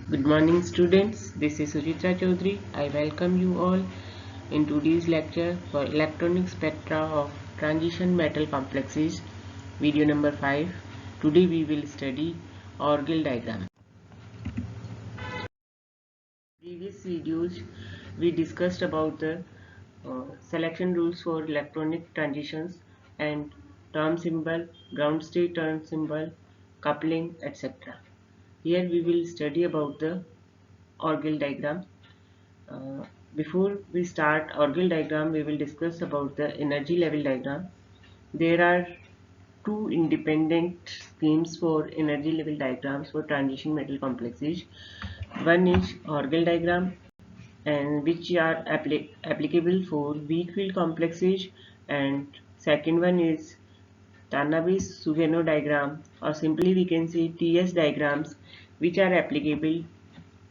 Good morning students, this is Sujitra Chaudhary. I welcome you all in today's lecture for electronic spectra of transition metal complexes, video number 5. Today we will study Orgel diagram. Previous videos we discussed about the selection rules for electronic transitions and term symbol, ground state term symbol, coupling, etc. Here we will study about the Orgel diagram. Before we start Orgel diagram, we will discuss about the energy level diagram. There are two independent schemes for energy level diagrams for transition metal complexes. One is Orgel diagram, and which are applicable for weak field complexes, and second one is Tanabe-Sugeno diagram, or simply we can say TS diagrams, which are applicable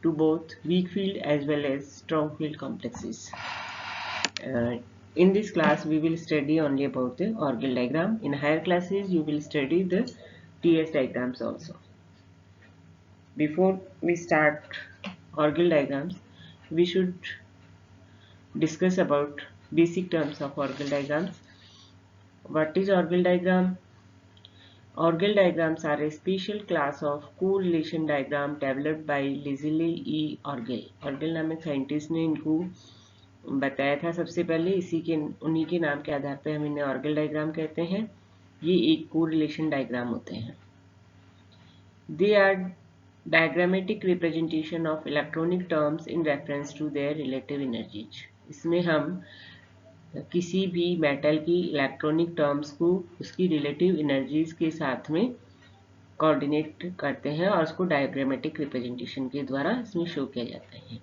to both weak field as well as strong field complexes. In this class we will study only about the Orgel diagram. In higher classes you will study the TS diagrams also. Before we start Orgel diagrams, we should discuss about basic terms of Orgel diagrams. What is Orgel diagram? Orgel diagrams are a special class of correlation diagram developed by Leslie E. Orgel. Orgel नामक scientist ने इनको बताया था सबसे पहले, उन्हीं के नाम के आधार पर हम इन्हें ऑर्गल डायग्राम कहते हैं। ये एक कोरिलेशन डायग्राम होते हैं। They are diagrammatic representation of electronic terms in reference to their relative energies. इसमें हम किसी भी मेटल की इलेक्ट्रॉनिक टर्म्स को उसकी रिलेटिव एनर्जीज के साथ में कोऑर्डिनेट करते हैं और उसको डायग्रामेटिक रिप्रेजेंटेशन के द्वारा इसमें शो किया जाता है।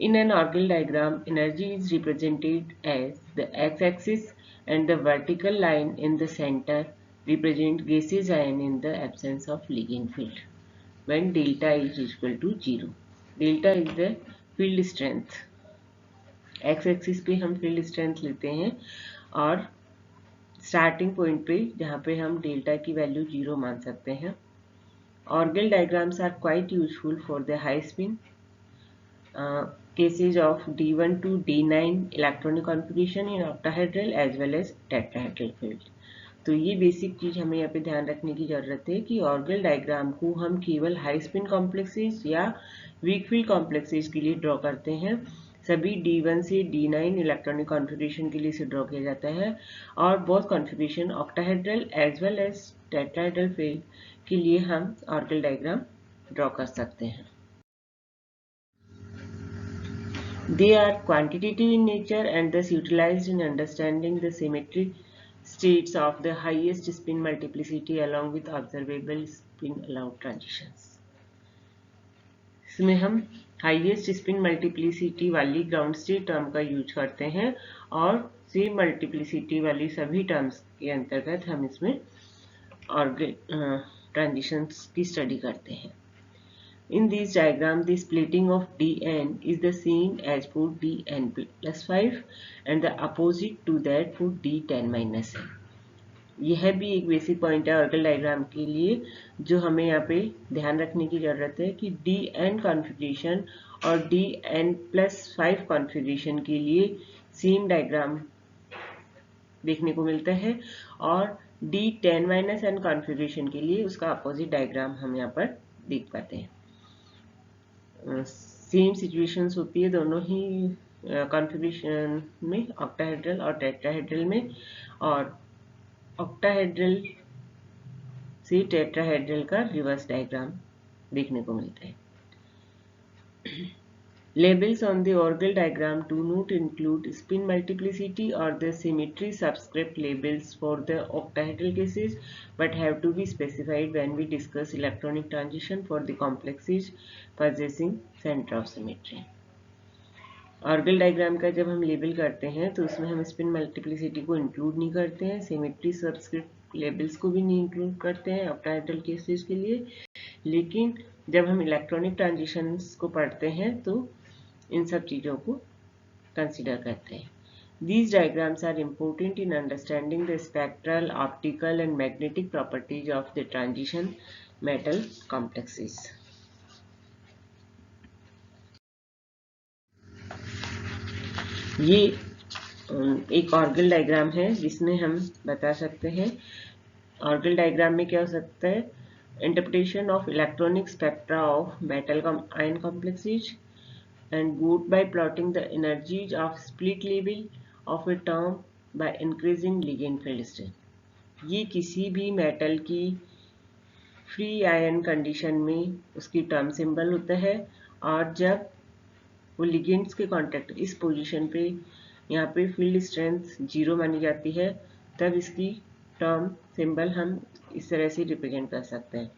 In an Orgel diagram, energy is represented as the x-axis and the vertical line in the center represent gaseous ion in the absence of Ligand field when delta is equal to 0. Delta is the field strength. x-axis पे हम field strength लेते हैं और starting point पे जहाँ पे हम delta की value 0 मान सकते हैं. Orgel diagrams are quite useful for the high spin cases of D1 to D9 electronic configuration in octahedral as well as tetrahedral field. तो ये बेसिक चीज हमें यहाँ पे ध्यान रखने की जरूरत है कि ऑर्गल डायग्राम को हम केवल हाई स्पिन कॉम्प्लेक्सेस या वीक फील्ड कॉम्प्लेक्सेस के लिए ड्रॉ करते हैं। सभी D1 से D9 इलेक्ट्रॉनिक कॉन्फ़िगरेशन के लिए इसे ड्रॉ किया जाता है और both configuration octahedral as well as tetrahedral field के लिए हम ऑर्गल डायग्राम ड्रॉ कर सकते हैं। They are quantitative in nature and thus utilized in understanding the symmetry states of the highest spin multiplicity along with observable spin allowed transitions. इसमें हम highest spin multiplicity वाली ground state term का use करते हैं और same multiplicity वाली सभी terms के अंतर्गत हम इसमें ट्रांजिशंस की स्टडी करते हैं। In this diagram, the splitting of dn is the same as for dn plus 5 and the opposite to that for d10 minus n. यह भी एक बेसिक पॉइंट है ऑर्गल डायग्राम के लिए जो हमें यहाँ पे ध्यान रखने की जरूरत है कि dn कॉन्फ़िगरेशन और dn plus 5 कॉन्फ़िगरेशन के लिए सेम डायग्राम देखने को मिलता है और d10 minus n कॉन्फ़िगरेशन के लिए उसका अपोजिट डायग्राम हम यहाँ पर देख पाते हैं। सेम सिचुएशंस होती है दोनों ही कॉन्फ़िगरेशन में, ऑक्टाहेड्रल और टेट्राहेड्रल में, और ऑक्टाहेड्रल से टेट्राहेड्रल का रिवर्स डायग्राम देखने को मिलता है। Labels on the Orgel diagram do not include spin multiplicity or the symmetry subscript labels for the octahedral cases but have to be specified when we discuss electronic transition for the complexes possessing center of symmetry. Orgel diagram का जब हम label करते हैं तो उसमें हम spin multiplicity को include नहीं करते हैं, सिमेट्री सबस्क्रिप्ट लेबल्स को भी नहीं इंक्लूड करते हैं ऑक्टाहेड्रल केसेस के लिए, लेकिन जब हम इलेक्ट्रॉनिक ट्रांजिशंस को पढ़ते हैं तो इन सब चीज़ों को कंसिडर करते हैं। These diagrams are important in understanding the spectral, optical and magnetic properties of the transition metal complexes. ये एक ऑर्गल डायग्राम है जिसमें हम बता सकते हैं ऑर्गल डायग्राम में क्या हो सकता है, interpretation of electronic spectra of metal ion complexes and good by plotting the energies of split level of a term by increasing ligand field strength। ये किसी भी मेटल की फ्री आयन कंडीशन में उसकी टर्म सिंबल होता है, और जब वो लिगेंड्स के कांटेक्ट इस पोजीशन पे यहाँ पे फील्ड स्ट्रेंथ 0 मानी जाती है, तब इसकी टर्म सिंबल हम इस तरह से रिप्रेजेंट कर सकते हैं।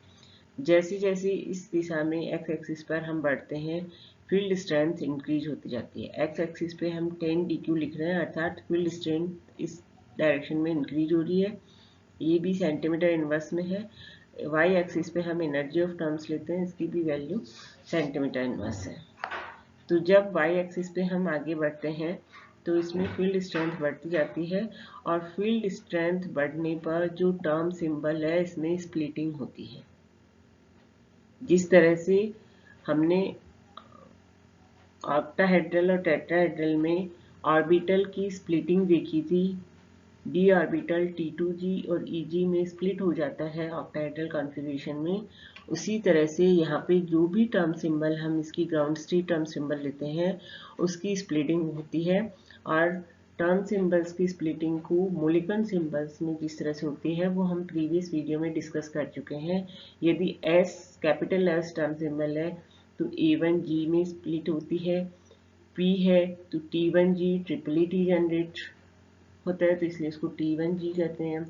जैसे जैसे इस दिशा में एक्स एक्सिस पर हम बढ़ते हैं, फील्ड स्ट्रेंथ इंक्रीज होती जाती है। एक्स एक्सिस पे हम 10 dq लिख रहे हैं, अर्थात फील्ड स्ट्रेंथ इस डायरेक्शन में इंक्रीज हो रही है। ये भी सेंटीमीटर इनवर्स में है। वाई एक्सिस पे हम एनर्जी ऑफ टर्म्स लेते हैं, इसकी भी वैल्यू सेंटीमीटर इनवर्स है। तो जब वाई एक्सिस पे हम आगे बढ़ते हैं तो इसमें फील्ड स्ट्रेंथ बढ़ती जाती है, और फील्ड स्ट्रेंथ बढ़ने पर जो टर्म सिंबल है इसमें स्प्लिटिंग होती है। जिस तरह से हमने ऑक्टाहेड्रल और टेट्राहेड्रल में ऑर्बिटल की स्प्लिटिंग देखी थी, d ऑर्बिटल T2g और Eg में स्प्लिट हो जाता है ऑक्टाहेड्रल कॉन्फ़िगरेशन में, उसी तरह से यहाँ पे जो भी टर्म सिंबल हम इसकी ग्राउंड स्टेट टर्म सिंबल लेते हैं उसकी स्प्लिटिंग होती है। और टर्म सिंबल्स की स्प्लिटिंग को मॉलिक्यूलर सिंबल्स में जिस तरह से होती है वो हम प्रीवियस वीडियो में डिस्कस कर चुके हैं। यदि S capital S term symbol है तो A1G में स्प्लिट होती है, P है तो T1G ट्रिपल टी जनरेट होता है, तो इसलिए इसको T1G कहते हैं।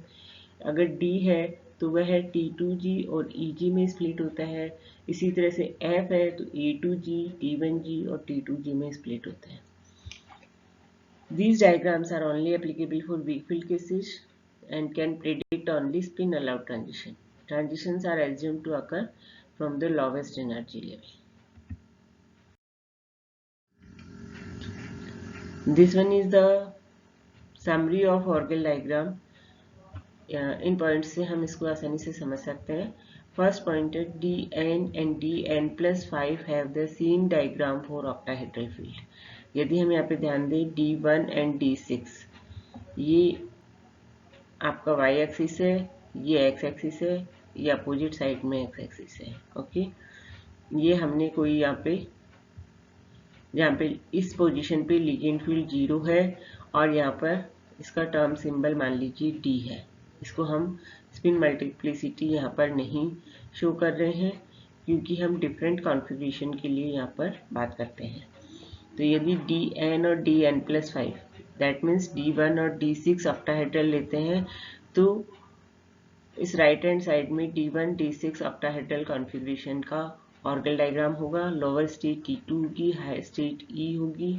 अगर D है तो वह T2G और EG में स्प्लिट होता है। इसी तरह से F है तो A2G, T1G और T2G में स्प्लिट होता है। These diagrams are only applicable for weak field cases and can predict only spin allowed transition. Transitions are assumed to occur from the lowest energy level. This one is the summary of Orgel diagram. In point से हम इसको आसानी से समझ सकते हैं। First point है Dn and Dn+5 have the same diagram for octahedral field. यदि हम यहाँ पे ध्यान दें D1 एंड D6, ये आपका y एक्सिस है, ये x एक्सिस है, ये अपोजिट साइड में x एक्सिस है। ओके, ये हमने कोई यहाँ पे इस पोजीशन पे लिगेंड फील्ड 0 है, और यहाँ पर इसका टर्म सिंबल मान लीजिए D है। इसको हम स्पिन मल्टीप्लिसिटी यहाँ पर नहीं शो कर रहे हैं क्योंकि हम डिफरेंट कॉन्फ़िगरेशन के लिए यहाँ पर बात करते हैं। तो यदि Dn और Dn+5 दैट मीन्स D1 और D6 ऑक्टाहेड्रल लेते हैं तो इस राइट हैंड साइड में D1 D6 ऑक्टाहेड्रल कॉन्फ़िगरेशन का ऑर्गल डायग्राम होगा। लोअर स्टेट T2 होगी, हाई स्टेट E होगी।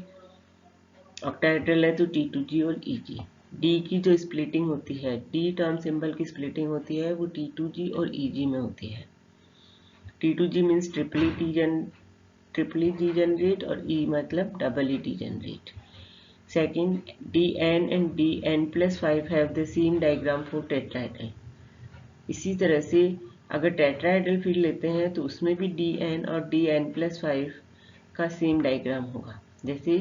ऑक्टाहेड्रल है तो T2G और EG। D की जो स्प्लिटिंग होती है, D टर्म सिंबल की स्प्लिटिंग होती है वो T2G और EG में होती है। T2G मीन्स ट्रिपली डी जनरेट और E मतलब double D generate. Second, Dn and Dn+5 have the same diagram for tetrahedral. इसी तरह से अगर टेट्राहेड्रल फील्ड लेते हैं तो उसमें भी Dn और Dn+5 का सेम डायग्राम होगा, जैसे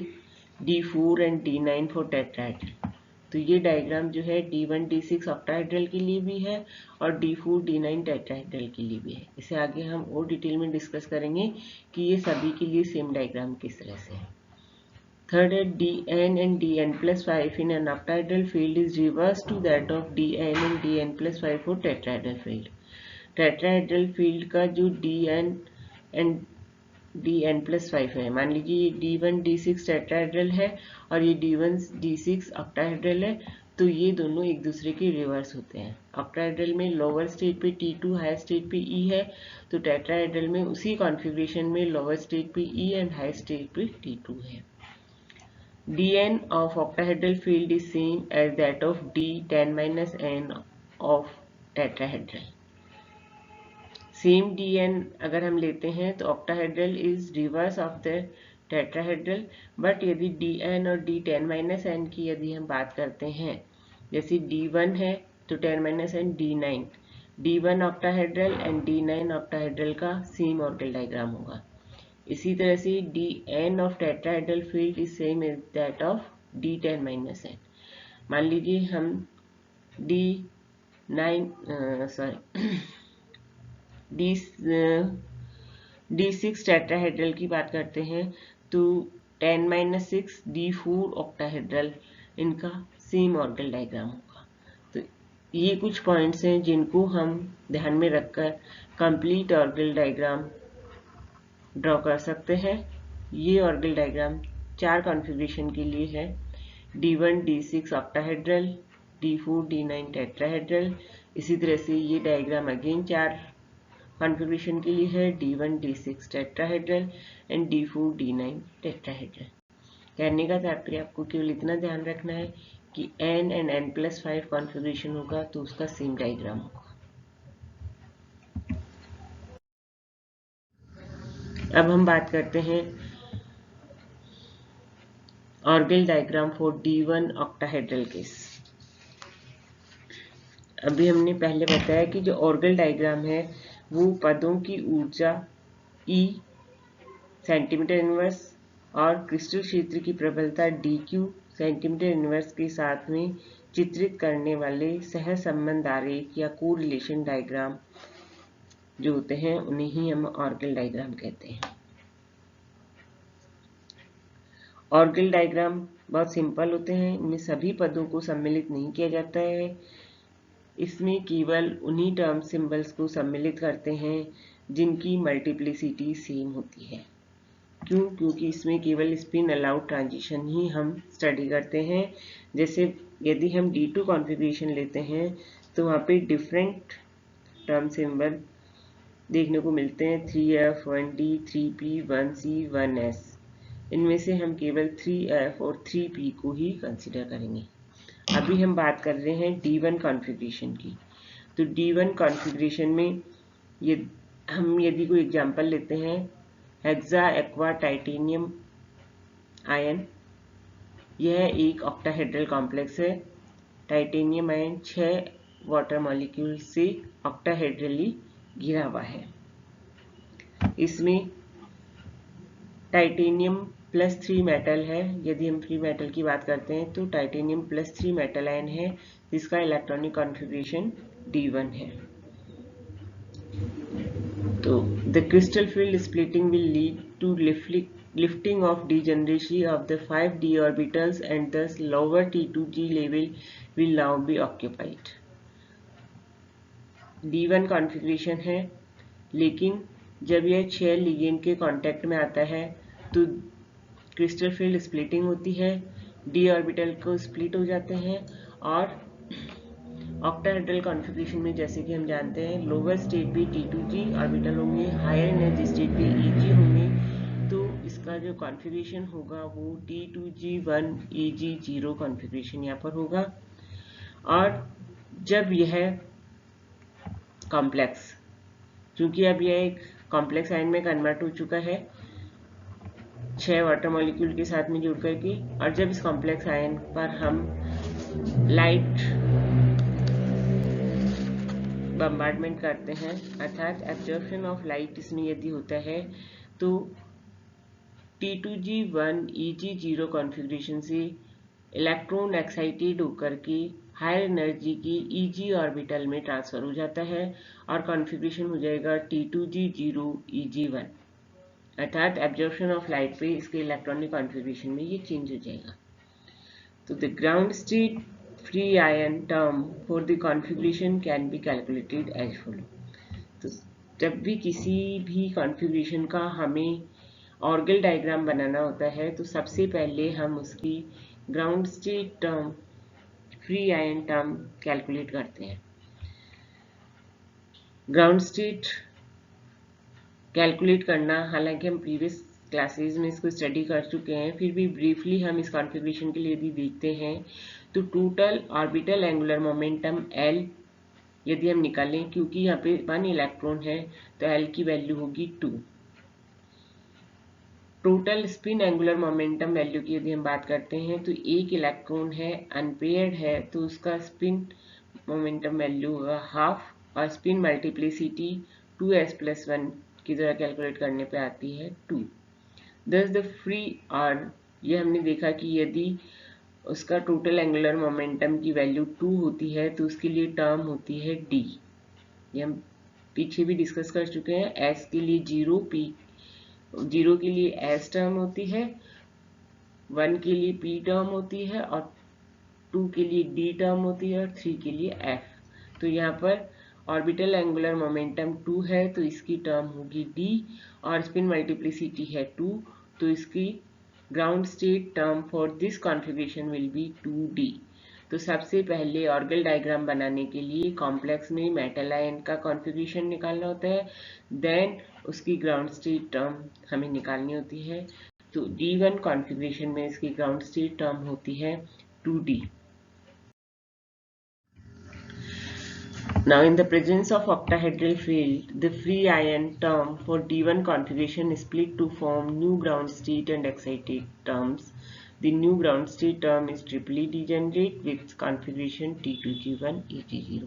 D4 and D9 for tetrahedral. तो ये डायग्राम जो है D1 D6 ऑक्टाहेड्रल के लिए भी है और D4 D9 टेट्राहेड्रल के लिए भी है। इसे आगे हम और डिटेल में डिस्कस करेंगे कि ये सभी के लिए सेम डायग्राम किस तरह से है। थर्ड है Dn and Dn+5 in an octahedral field is reverse to that of Dn and Dn+5 for tetrahedral field। Tetrahedral field का जो Dn एंड Dn+5 है, मान लीजिए ये D1 D6 टेट्राहेड्रल है और ये D1 D6 ऑक्टाहेड्रल है, तो ये दोनों एक दूसरे के रिवर्स होते हैं। ऑक्टाहेड्रल में लोअर स्टेट पे T2, हाई स्टेट पे E है, तो टेट्राहेड्रल में उसी कॉन्फ़िगरेशन में लोअर स्टेट पे E एंड हाई स्टेट पे T2 है। Dn of octahedral field is same as that of D10-n of tetrahedral। Same Dn अगर हम लेते हैं तो octahedral is reverse of the tetrahedral, but यदि Dn और D10-n की यदि हम बात करते हैं, जैसे D1 है तो 10-n D9, D1 octahedral and D9 octahedral का सेम ऑर्गल डायग्राम होगा। इसी तरह से Dn of tetrahedral field is same as that of D10 minus एन। मान लीजिए हम D6 टेट्राहेड्रल की बात करते हैं तो 10 माइनस 6 D4 ऑक्टाहेड्रल इनका सेम ऑर्गल डायग्राम होगा। तो ये कुछ पॉइंट्स हैं जिनको हम ध्यान में रखकर कंप्लीट ऑर्गल डायग्राम ड्रॉ कर सकते हैं। ये ऑर्गल डायग्राम 4 कॉन्फ़िगरेशन के लिए है, D1 D6 octahedral, D4 D9 tetrahedral. इसी तरह से ये डायग्राम अगेन 4 कॉन्फ़िगरेशन के लिए है, D1 D6 tetrahedral and D4 D9 tetrahedral. कहने का तात्पर्य आपको केवल इतना ध्यान रखना है कि n एंड n+5 कॉन्फ़िगरेशन होगा तो उसका सेम डायग्राम होगा। अब हम बात करते हैं Orgel diagram for D1 octahedral case. अभी हमने पहले बताया कि जो ऑर्गल डायग्राम है वो पदों की ऊर्जा E सेंटीमीटर इनवर्स और क्रिस्टल क्षेत्र की प्रबलता DQ सेंटीमीटर इनवर्स के साथ में चित्रित करने वाले सहसंबंध आरेख या कोरिलेशन डायग्राम जो होते हैं उन्हें ही हम ऑर्गल डायग्राम कहते हैं। ऑर्गल डायग्राम बहुत सिंपल होते हैं, इनमें सभी पदों को सम्मिलित नहीं किया जाता है। इसमें केवल उन्हीं टर्म सिंबल्स को सम्मिलित करते हैं जिनकी मल्टीप्लिसिटी सेम होती है। क्यों? क्योंकि इसमें केवल स्पिन अलाउड ट्रांजिशन ही हम स्टडी करते हैं। जैसे यदि हम D2 कॉन्फ़िगरेशन लेते हैं तो वहाँ पे डिफरेंट टर्म सिंबल देखने को मिलते हैं, 3F 1D 3P 1C 1S। इनमें से हम केवल 3F और 3P को ही कंसिडर करेंगे। अभी हम बात कर रहे हैं D1 कॉन्फ़िगरेशन की। तो D1 कॉन्फ़िगरेशन में हम यदि कोई एग्जांपल लेते हैं, हेक्सा एक्वा टाइटेनियम आयन, यह एक ऑक्टाहेड्रल कॉम्प्लेक्स है। टाइटेनियम आयन 6 वाटर मॉलिक्यूल से ऑक्टाहेड्रली घिरा हुआ है। इसमें टाइटेनियम +3 मेटल है। यदि हम फ्री मेटल की बात करते हैं तो टाइटेनियम +3 मेटल आयन है जिसका इलेक्ट्रॉनिक कॉन्फ़िगरेशन D1 है। तो the crystal field splitting will lead to lifting of degeneracy of the 5d orbitals and thus lower T2g level will now be occupied. D1 configuration है, लेकिन जब यह 6 ligand के contact में आता है तो क्रिस्टल फील्ड स्प्लिटिंग होती है, d ऑर्बिटल को स्प्लिट हो जाते हैं और ऑक्टाहेड्रल कॉन्फ़िगरेशन में जैसे कि हम जानते हैं लोअर स्टेट भी T2g ऑर्बिटल होंगे, हायर एनर्जी स्टेट भी Eg होंगे। तो इसका जो कॉन्फ़िगरेशन होगा वो T2g1 Eg0 कॉन्फ़िगरेशन यहाँ पर होगा। और जब यह कॉम्प्लेक्स, क्योंकि अब यह एक कॉम्प्लेक्स आयन में कन्वर्ट हो चुका है 6 वाटर मॉलिक्यूल के साथ में जुड़ करके, और जब इस कॉम्प्लेक्स आयन पर हम लाइट बम्बार्डमेंट करते हैं, अर्थात एब्जॉर्प्शन ऑफ लाइट इसमें यदि होता है, तो T2g1 Eg0 कॉन्फ़िगरेशन से इलेक्ट्रॉन एक्साइटेड होकर के हायर एनर्जी की Eg ऑर्बिटल में ट्रांसफर हो जाता है और कॉन्फ़िगरेशन हो जाएगा T2g0 Eg1, अर्थात एब्जॉर्प्शन ऑफ लाइट पे इसके इलेक्ट्रॉनिक कॉन्फ़िगरेशन में ये चेंज हो जाएगा। तो the ground state free ion term for the configuration can be calculated as follow. तो जब भी किसी भी कॉन्फ़िगरेशन का हमें ऑर्गल डायग्राम बनाना होता है तो सबसे पहले हम उसकी ground state term free ion term calculate करते हैं। ग्राउंड स्टेट कैलकुलेट करना, हालांकि हम प्रीवियस क्लासेस में इसको स्टडी कर चुके हैं, फिर भी ब्रीफली हम इस कॉन्फ़िगरेशन के लिए यदि देखते हैं तो total orbital angular momentum L यदि हम निकालें, क्योंकि यहाँ पे 1 इलेक्ट्रॉन है तो L की वैल्यू होगी 2। Total spin angular momentum value की यदि हम बात करते हैं तो 1 इलेक्ट्रॉन है, अनपेयर्ड है, तो उसका स्पिन मोमेंटम वैल्यू होगा हाफ, और स्पिन मल्टीप्लिसिटी 2s+1 की तरह कैलकुलेट करने पे आती है 2। दस द फ्री, और ये हमने देखा कि यदि उसका टोटल एंगुलर मोमेंटम की वैल्यू 2 होती है, तो उसके लिए टर्म होती है d। ये हम पीछे भी डिस्कस कर चुके हैं। s के लिए 0, p 0 के लिए s टर्म होती है, 1 के लिए p टर्म होती है, और 2 के लिए d टर्म होती है, और 3 के लिए f। तो यहाँ पर ऑर्बिटल एंगुलर मोमेंटम 2 है, तो इसकी टर्म होगी d, और स्पिन मल्टीप्लिसिटी है 2, तो इसकी ground state term for this configuration will be 2d। तो सबसे पहले ऑर्गल डायग्राम बनाने के लिए कॉम्प्लेक्स में मेटल आयन का कॉन्फ़िगरेशन निकालना होता है, देन उसकी ग्राउंड स्टेट टर्म हमें निकालनी होती है। तो D1 कॉन्फ़िगरेशन में इसकी ग्राउंड स्टेट टर्म होती है 2d। Now, in the presence of octahedral field, the free ion term for D1 configuration is split to form new ground state and excited terms. The new ground state term is triply degenerate with configuration T2G1 EG0.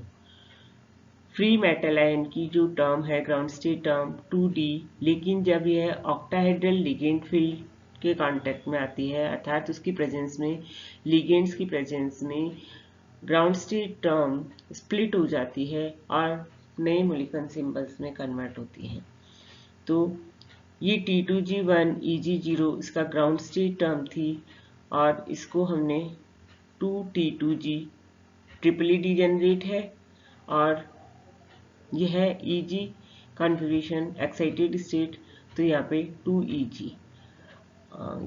Free metal ion की जो term है ground state term 2d, लेकिन जब यह octahedral ligand field के contact में आती है, अर्थात उसकी प्रेजेंस में, लिगेंड्स की प्रेजेंस में, ग्राउंड स्टेट टर्म स्प्लिट हो जाती है और नए मॉलिक्यूलर सिंबल्स में कन्वर्ट होती हैं। तो ये T2G1 EG0 इसका ग्राउंड स्टेट टर्म थी, और इसको हमने 2T2G ट्रिपली डिजेनरेट है, और यह EG कॉन्फ़िगरेशन एक्साइटेड स्टेट, तो यहाँ पे 2EG।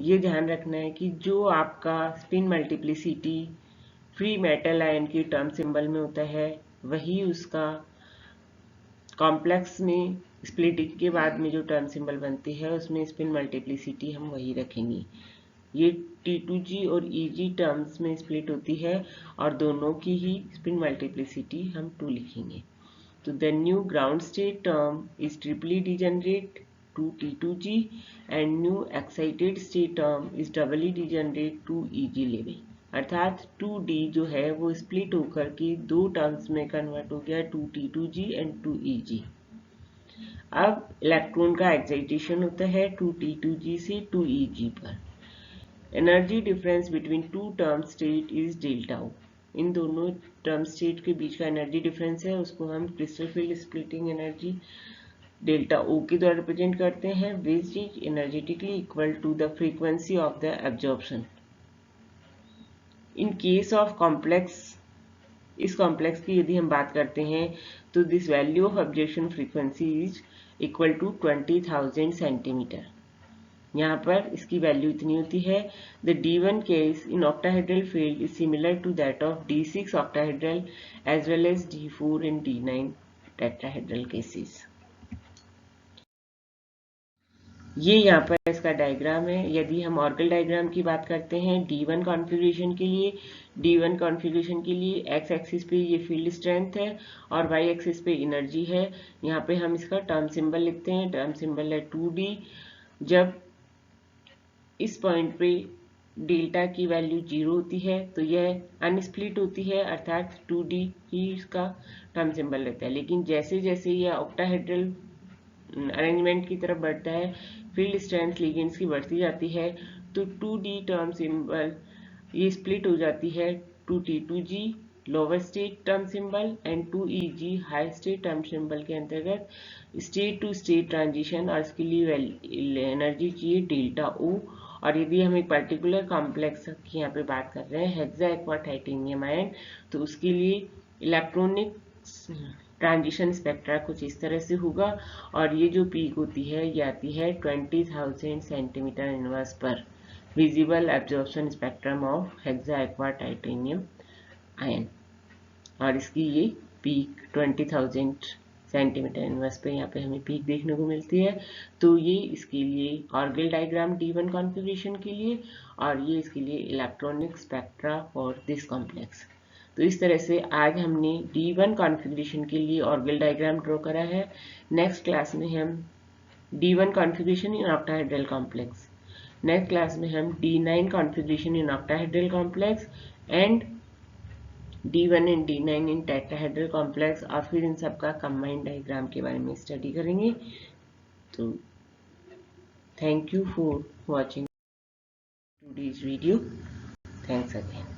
ये ध्यान रखना है कि जो आपका spin multiplicity free metal ion की टर्म सिंबल में होता है, वही उसका कॉम्प्लेक्स में स्प्लिटिंग के बाद में जो टर्म सिंबल बनती है उसमें स्पिन मल्टीप्लिसिटी हम वही रखेंगे। ये T2G और EG टर्म्स में स्प्लिट होती है, और दोनों की ही स्पिन मल्टीप्लिसिटी हम 2 लिखेंगे। तो the new ground state term is triply degenerate 2T2G and new excited state term is doubly degenerate 2EG level. अर्थात 2d जो है वो स्प्लिट होकर के दो टर्म्स में कन्वर्ट हो गया, 2T2G एंड 2EG। अब इलेक्ट्रॉन का एक्साइटेशन होता है 2T2G से 2EG पर। Energy difference between two term state is delta O। इन दोनों टर्म स्टेट के बीच का एनर्जी डिफरेंस है, उसको हम crystal field splitting energy delta O के द्वारा रिप्रेजेंट करते हैं, which is energetically equal to the frequency of the absorption. In case of complex, इस कॉम्प्लेक्स की यदि हम बात करते हैं तो this value of absorption frequency is equal to 20,000 centimetre. यहाँ पर इसकी वैल्यू इतनी होती है। The D1 case in octahedral field is similar to that of D6 octahedral as well as D4 and D9 tetrahedral cases. ये यहाँ पर इसका डायग्राम है। यदि हम ऑर्गल डायग्राम की बात करते हैं D1 कॉन्फ़िगरेशन के लिए, D1 कॉन्फ़िगरेशन के लिए एक्स एक्सिस पे ये फील्ड स्ट्रेंथ है और वाई एक्सिस पे एनर्जी है। यहाँ पे हम इसका टर्म सिंबल लिखते हैं, टर्म सिंबल है 2d। जब इस पॉइंट पे डेल्टा की वैल्यू 0 होती है तो यह अनस्प्लिट होती है, अर्थात 2d ही इसका टर्म सिंबल रहता है। लेकिन जैसे जैसे यह ऑक्टाहेड्रल अरेंजमेंट की तरफ बढ़ता है, फील्ड स्ट्रेंथ लिगेंड्स की बढ़ती जाती है, तो 2d टर्म सिंबल ये स्प्लिट हो जाती है 2T2G lower state term symbol and 2EG high state term symbol के अंतर्गत स्टेट टू स्टेट ट्रांजिशन, और इसके लिए एनर्जी चाहिए डेल्टा O। और यदि हम एक पर्टिकुलर कॉम्प्लेक्स की यहाँ पे बात कर रहे हैं हेक्सा एक्वा टाइटेनियम आयन, तो उसके लिए इलेक्ट्रॉनिक ट्रांजिशन स्पेक्ट्रा कुछ इस तरह से होगा, और ये जो पीक होती है ये आती है 20,000 सेंटीमीटर इनवर्स पर visible absorption spectrum of hexa aqua titanium ion, और इसकी ये पीक 20,000 सेंटीमीटर इनवर्स पे यहाँ पे हमें पीक देखने को मिलती है। तो ये इसके लिए ऑर्गल डायग्राम D1 कॉन्फ़िगरेशन के लिए, और ये इसके लिए electronic spectra for this complex. तो इस तरह से आज हमने D1 कॉन्फ़िगरेशन के लिए ऑर्गल डायग्राम ड्रॉ करा है। नेक्स्ट क्लास में हम D1 configuration in octahedral complex, next class में हम D9 configuration in octahedral complex and D1 and D9 in tetrahedral complex, और फिर इन सब का कंबाइंड डायग्राम के बारे में स्टडी करेंगे। तो thank you for watching today's video. Thanks again.